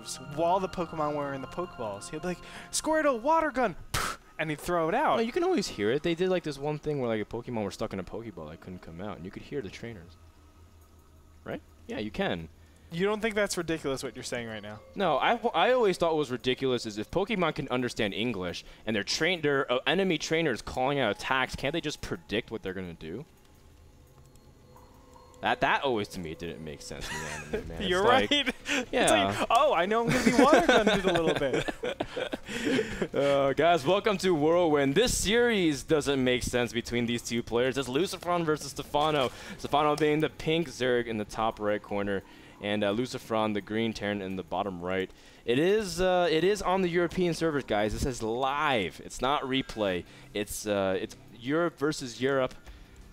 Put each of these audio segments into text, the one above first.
moves while the Pokemon were in the Pokeballs. He'd be like, Squirtle, water gun, and he'd throw it out. No, you can always hear it. They did like this one thing where like a Pokemon were stuck in a Pokeball that couldn't come out, and you could hear the trainers. Right? Yeah, you can. You don't think that's ridiculous what you're saying right now? No, I always thought what was ridiculous is if Pokemon can understand English and their enemy trainers calling out attacks, can't they just predict what they're gonna do? That always to me didn't make sense in the anime, man. You're right. Yeah. It's like, oh, I know I'm gonna be water gunned a little bit. Guys, welcome to Whirlwind. This series doesn't make sense between these two players. It's Lucifron versus Stephano. Stephano being the pink Zerg in the top right corner, and Lucifron, the green Terran, in the bottom right. It is on the European servers, guys. This is live. It's not replay. It's Europe versus Europe.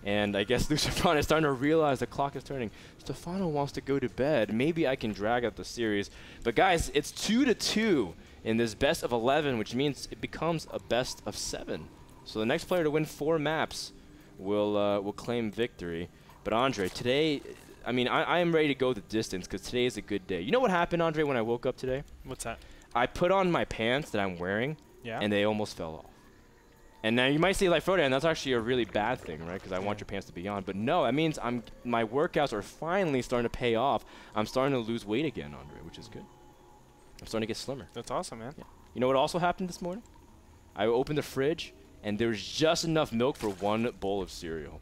And I guess Lucifron is starting to realize the clock is turning. Stephano wants to go to bed. Maybe I can drag out the series. But guys, it's 2-2 in this best of 11, which means it becomes a best of 7. So the next player to win 4 maps will claim victory. But Andre, today, I mean, I am ready to go the distance because today is a good day. You know what happened, Andre, when I woke up today? What's that? I put on my pants that I'm wearing, and they almost fell off. And now you might say, like, Frodan, that's actually a really bad thing, right? Because I want your pants to be on. But no, that means my workouts are finally starting to pay off. I'm starting to lose weight again, Andre, which is good. I'm starting to get slimmer. That's awesome, man. Yeah. You know what also happened this morning? I opened the fridge, and there was just enough milk for 1 bowl of cereal.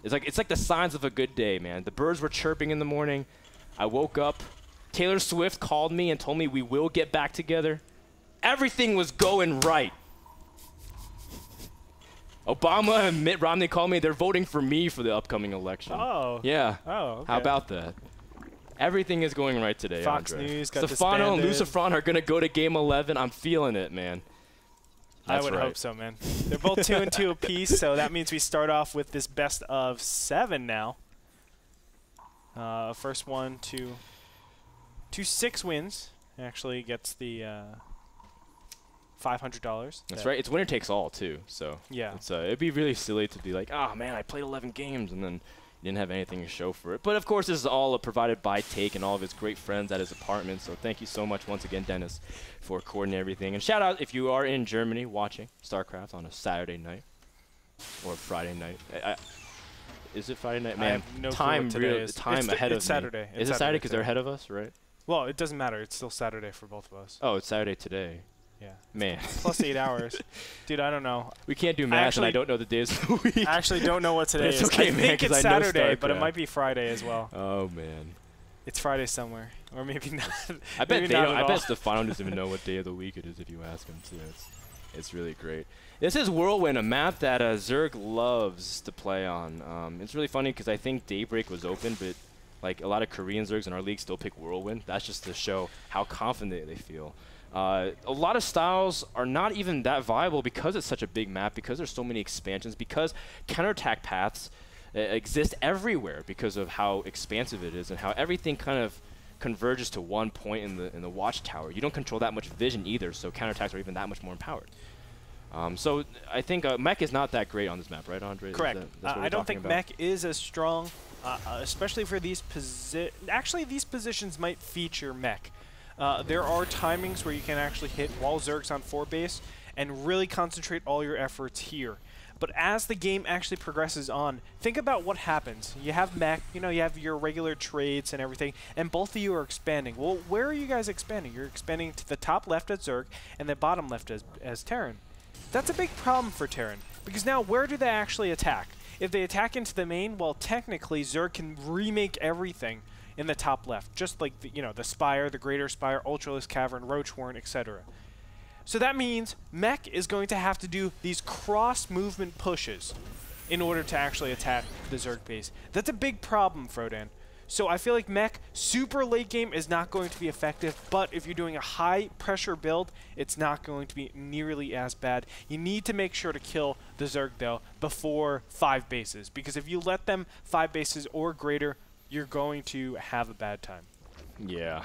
It's like the signs of a good day, man. The birds were chirping in the morning. I woke up. Taylor Swift called me and told me we will get back together. Everything was going right. Obama and Mitt Romney called me. They're voting for me for the upcoming election. Oh. Yeah. Oh, okay. How about that? Everything is going right today, Fox Andre. News got Stephano and disbanded. Lucifron are going to go to Game 11. I'm feeling it, man. I would hope so, man. They're both 2-2 apiece, so that means we start off with this best of 7 now. First one to 6 wins actually gets the $500. That's right. It's winner takes all too. So yeah, it'd be really silly to be like, oh man, I played 11 games and then you didn't have anything to show for it. But of course, this is all provided by Take and all of his great friends at his apartment. So thank you so much once again, Dennis, for coordinating everything. And shout out if you are in Germany watching StarCraft on a Saturday night or Friday night. Is it Friday night? Man, I have no time clue what today is. Time ahead of it's Saturday. Me. Is it Saturday because they're ahead of us, right? Well, it doesn't matter. It's still Saturday for both of us. Oh, it's Saturday today. Yeah. Man. Plus 8 hours. Dude, I don't know. We can't do math, and I don't know the days of the week. I actually don't know what today is. Okay, I man, think it's Saturday, but it StarCraft. might be Friday as well. Oh, man. It's Friday somewhere. Or maybe not. I bet I bet Stephano doesn't even know what day of the week it is if you ask him to. It's really great. This is Whirlwind, a map that Zerg loves to play on. It's really funny because I think Daybreak was open, but like a lot of Korean Zergs in our league still pick Whirlwind. That's just to show how confident they feel. A lot of styles are not even that viable because it's such a big map, because there's so many expansions, because counterattack paths exist everywhere because of how expansive it is and how everything kind of converges to one point in the watchtower. You don't control that much vision either, so counterattacks are even that much more empowered. So I think mech is not that great on this map, right, Andre? Correct. I don't think mech is as strong, especially for these Actually, these positions might feature mech. There are timings where you can actually hit wall Zergs on 4 base and really concentrate all your efforts here. But as the game actually progresses on, think about what happens. You have mech, you have your regular trades and everything, and both of you are expanding. Well, where are you guys expanding? You're expanding to the top left as Zerg and the bottom left as Terran. That's a big problem for Terran, because now where do they actually attack? If they attack into the main, well, technically Zerg can remake everything in the top left, just like the Spire, the Greater Spire, Ultralisk Cavern, Roach Warren, etc. So that means mech is going to have to do these cross-movement pushes in order to actually attack the Zerg base. That's a big problem, Frodan. So I feel like mech super late game is not going to be effective, but if you're doing a high pressure build, it's not going to be nearly as bad. You need to make sure to kill the Zerg though before 5 bases, because if you let them 5 bases or greater, you're going to have a bad time. Yeah,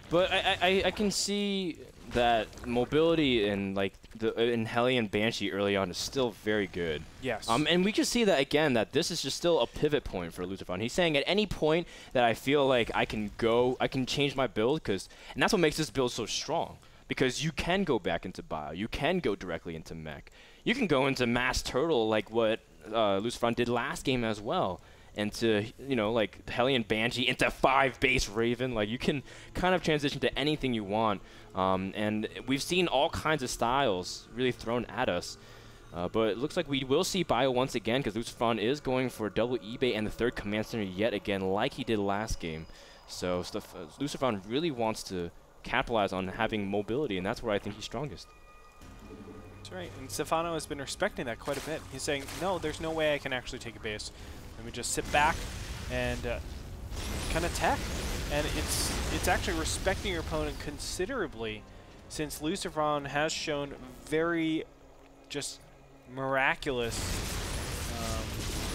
but I can see that mobility and like in Hellion Banshee early on is still very good. Yes. And we just see that again, that this is just still a pivot point for Lucifron. He's saying at any point that I feel like I can change my build, and that's what makes this build so strong. Because you can go back into bio, you can go directly into mech, you can go into mass turtle like what Lucifron did last game as well. Into, you know, like Hellion Banshee into 5 base Raven. Like, you can kind of transition to anything you want. And we've seen all kinds of styles really thrown at us. But it looks like we will see Bio once again, because Lucifron is going for double eBay and the 3rd command center yet again, like he did last game. So Lucifron really wants to capitalize on having mobility, and that's where I think he's strongest. That's right. And Stephano has been respecting that quite a bit. He's saying, no, there's no way I can actually take a base. Let me just sit back and kind of tech. And it's actually respecting your opponent considerably, since Lucifron has shown very just miraculous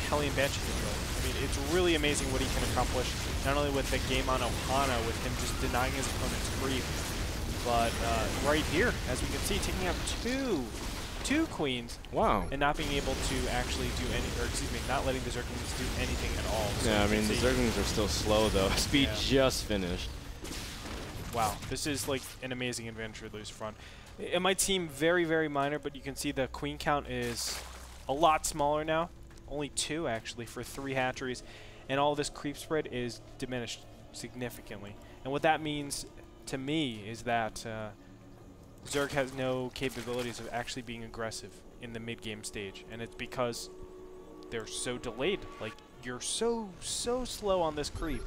Hellion Banshee control. I mean, it's really amazing what he can accomplish, not only with the game on Ohana, with him just denying his opponent's creep, but right here, as we can see, taking out two queens. Wow. And not being able to actually do any, or excuse me, not letting the Zerglings do anything at all. So yeah, I mean, the Zerglings are still slow, though. Speed just finished. Wow, this is like an amazing advantage for Lucifron. It might seem very, very minor, but you can see the queen count is a lot smaller now. Only 2, actually, for 3 hatcheries. And all this creep spread is diminished significantly. And what that means to me is that Zerg has no capabilities of actually being aggressive in the mid-game stage, and it's because they're so delayed. Like, you're so slow on this creep.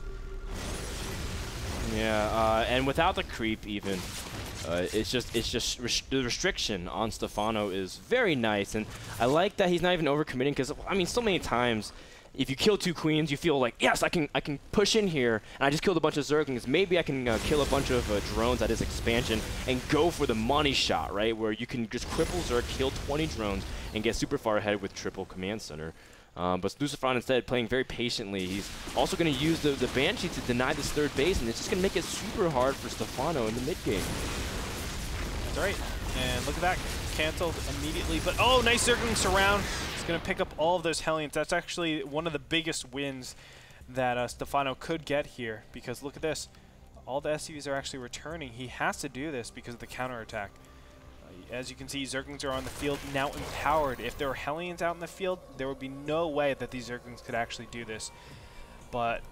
Yeah, and without the creep even, the restriction on Stephano is very nice, and I like that he's not even overcommitting, because I mean, so many times if you kill 2 queens, you feel like, yes, I can push in here, and I just killed a bunch of Zerglings. Maybe I can kill a bunch of drones at his expansion and go for the money shot, right? Where you can just cripple Zerg, kill 20 drones, and get super far ahead with triple command center. But Lucifron instead playing very patiently. He's also going to use the Banshee to deny this 3rd base, and it's just going to make it super hard for Stephano in the mid game. That's right. And look at that. Canceled immediately. But, oh, nice Zergling surround. Going to pick up all of those Hellions. That's actually one of the biggest wins that Stephano could get here, because look at this. All the SCVs are actually returning. He has to do this because of the counterattack. As you can see, Zerglings are on the field now empowered. If there were Hellions out in the field, there would be no way that these Zerglings could actually do this. But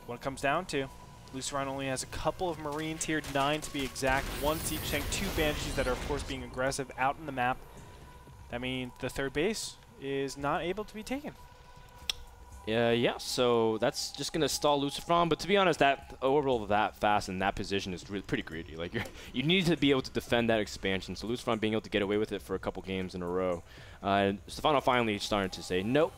what it comes down to, Lucifron only has a couple of Marines here, 9 to be exact, 1 Siege Tank, 2 Banshees that are of course being aggressive out in the map. That means the 3rd base is not able to be taken. Yeah, so that's just going to stall Lucifron, but to be honest, that orbital that fast in that position is really pretty greedy. Like, you need to be able to defend that expansion, so Lucifron being able to get away with it for a couple games in a row. Stephano finally started to say, nope,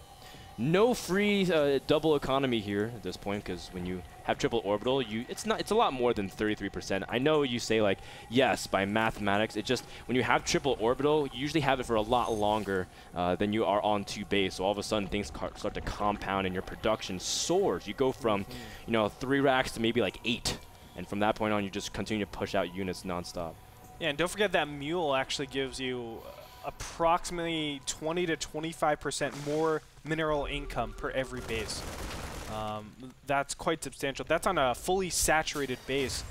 no free double economy here at this point, because when you have triple orbital, it's a lot more than 33%. I know you say, like, yes, by mathematics, it just, when you have triple orbital, you usually have it for a lot longer than you are on 2 base. So all of a sudden things start to compound and your production soars. You go from, 3 racks to maybe like 8. And from that point on, you just continue to push out units nonstop. Yeah, and don't forget that Mule actually gives you approximately 20 to 25% more mineral income per every base. That's quite substantial. That's on a fully saturated base.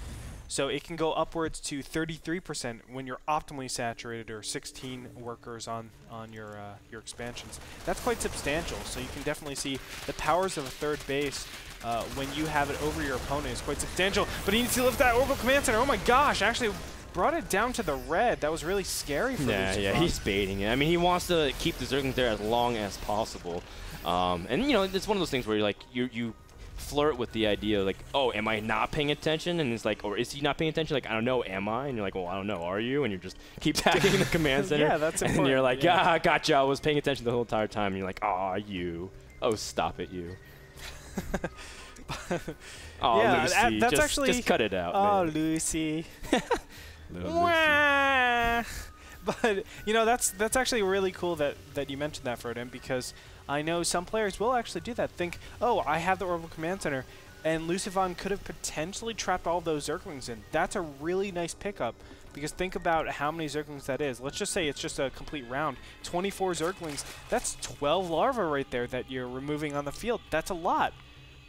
So it can go upwards to 33% when you're optimally saturated, or 16 workers on your expansions. That's quite substantial. So you can definitely see the powers of a 3rd base when you have it over your opponent is quite substantial. But he needs to lift that orbital command center. Oh my gosh, actually brought it down to the red. That was really scary for Lucifron. Yeah, he's baiting it. I mean, he wants to keep the Zerglings there as long as possible. And it's one of those things where you're like, you flirt with the idea, like, oh, am I not paying attention? And it's like, or is he not paying attention? Like, I don't know, am I? And you're like, well, I don't know, are you? And you just keep tagging the command center. Yeah, that's important. And you're like, yeah, gotcha, I was paying attention the whole entire time. And you're like, aw, you. Oh, stop it, you. Oh, yeah, Lucy, that's actually just cut it out. Oh, man. Lucy. Lucy. But that's actually really cool that you mentioned that, Frodan, because I know some players will actually do that. Think, oh, I have the orbital command center. and Lucifron could have potentially trapped all of those Zerglings in. That's a really nice pickup, because think about how many Zerglings that is. Let's just say it's just a complete round. 24 Zerglings, that's 12 larvae right there that you're removing on the field. That's a lot.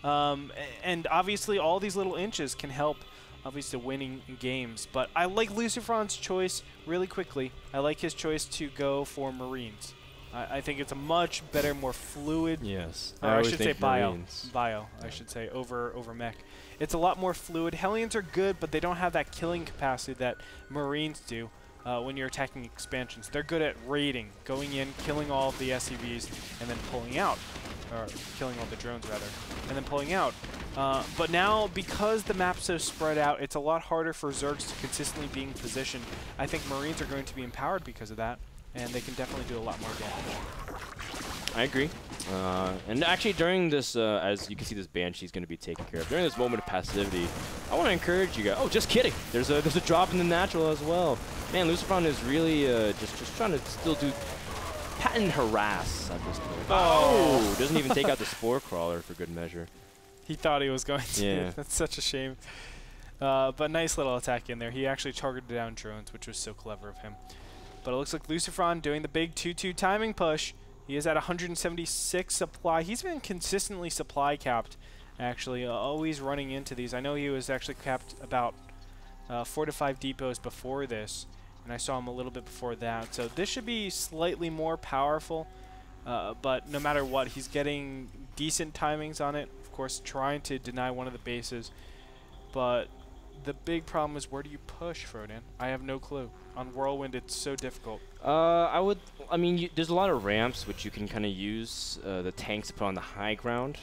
And obviously all these little inches can help obviously winning games. But I like Lucifron's choice really quickly. I like his choice to go for Marines. I think it's a much better, more fluid. Yes. Or I should say bio. Marines. Bio, I should say, over mech. It's a lot more fluid. Hellions are good, but they don't have that killing capacity that Marines do when you're attacking expansions. They're good at raiding, going in, killing all of the SCVs, and then pulling out. Or killing all the drones, rather, and then pulling out. But now, because the map's so spread out, it's a lot harder for Zergs to consistently be in position. I think Marines are going to be empowered because of that, and they can definitely do a lot more damage. I agree. And actually, during this, as you can see, this Banshee's going to be taken care of. During this moment of passivity, I want to encourage you guys. Oh, just kidding. There's a drop in the natural as well. Man, Lucifron is really just trying to still do patent harass at this point. Oh, doesn't even take out the Spore Crawler for good measure. He thought he was going to. Yeah. That's such a shame. But nice little attack in there. He actually targeted down drones, which was so clever of him. But it looks like Lucifron doing the big 2-2 timing push. He is at 176 supply. He's been consistently supply capped, actually, always running into these. I know he was actually capped about 4 to 5 depots before this, and I saw him a little bit before that. So this should be slightly more powerful, but no matter what, he's getting decent timings on it. Of course, trying to deny one of the bases, but the big problem is, where do you push, Frodan? I have no clue. On Whirlwind, it's so difficult. I mean, there's a lot of ramps which you can kind of use the tanks to put on the high ground.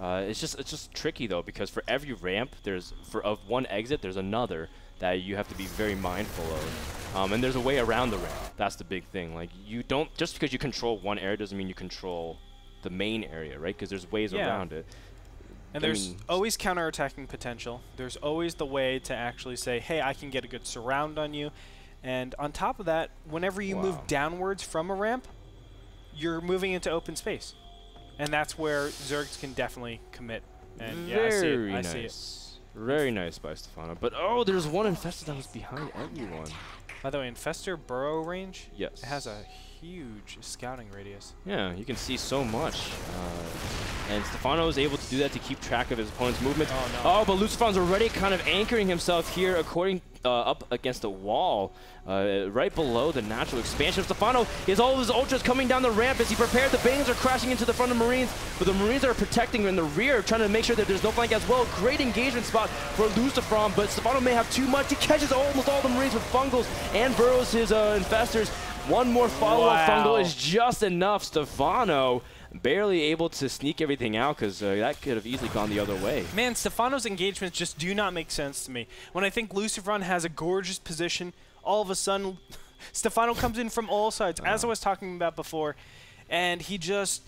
It's just tricky though, because for every ramp, of one exit, there's another that you have to be very mindful of. And there's a way around the ramp. That's the big thing. Like, you don't, just because you control one area doesn't mean you control the main area, right? Because there's ways around it. And there's always counterattacking potential. There's always the way to actually say, hey, I can get a good surround on you. And on top of that, whenever you move downwards from a ramp, you're moving into open space. And that's where Zergs can definitely commit. And yeah, I see it. I see it. Very nice by Stephano. But oh, there's one Infestor that was behind everyone. By the way, Infestor burrow range, yes, it has a huge scouting radius. Yeah, you can see so much. And Stephano is able to do that to keep track of his opponent's movements. Oh, no. Oh, but Lucifron's already kind of anchoring himself here according up against the wall, right below the natural expansion. Stephano is all of his ultras coming down the ramp as he prepared. The Bangs are crashing into the front of Marines, but the Marines are protecting in the rear, trying to make sure that there's no flank as well. Great engagement spot for Lucifron, but Stephano may have too much. He catches almost all the Marines with fungals and burrows his infestors. One more follow-up fungal is just enough. Stephano barely able to sneak everything out, because that could have easily gone the other way. Man, Stephano's engagements just do not make sense to me. When I think Lucifron has a gorgeous position, all of a sudden, Stephano comes in from all sides, as I was talking about before, and he just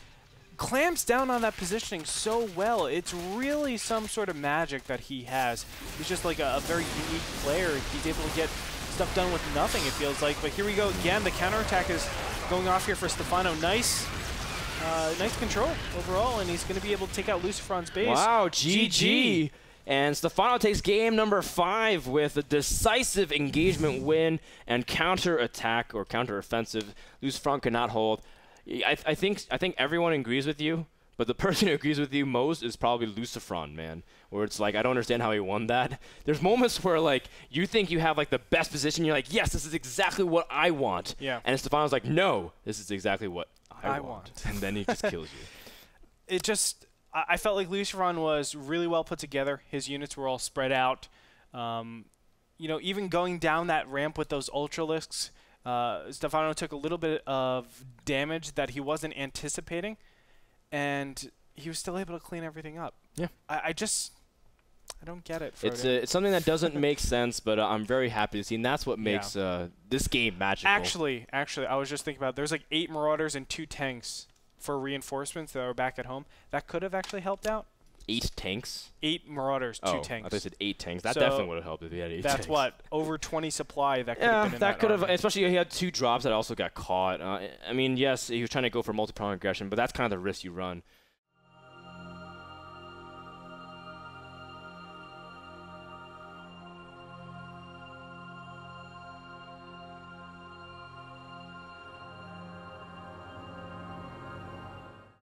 clamps down on that positioning so well. It's really some sort of magic that he has. He's just like a very unique player. He's able to get stuff done with nothing, it feels like. But here we go again. The counterattack is going off here for Stephano. Nice control overall, and he's going to be able to take out Lucifron's base. Wow, GG. And Stephano takes game number 5 with a decisive engagement win and counter-attack or counter-offensive. Lucifron cannot hold. I think everyone agrees with you, but the person who agrees with you most is probably Lucifron, man. Where it's like, I don't understand how he won that. There's moments where, like, you think you have, like, the best position. You're like, yes, this is exactly what I want. Yeah. And Stephano's like, no, this is exactly what I want. And then he just kills you. I felt like Lucifron was really well put together. His units were all spread out. You know, even going down that ramp with those Ultralisks, Stephano took a little bit of damage that he wasn't anticipating, and he was still able to clean everything up. Yeah. I don't get it. It's something that doesn't make sense, but I'm very happy to see, and that's what makes this game magical. Actually, I was just thinking about, there's like 8 Marauders and 2 tanks for reinforcements that are back at home. That could have actually helped out. 8 tanks? 8 Marauders, 2 tanks. I thought you said 8 tanks. That definitely would have helped if he had 8 tanks. That's what, over 20 supply that could have been in that could have, especially he had 2 drops that also got caught. I mean, yes, he was trying to go for multi-pronged aggression, but that's kind of the risk you run.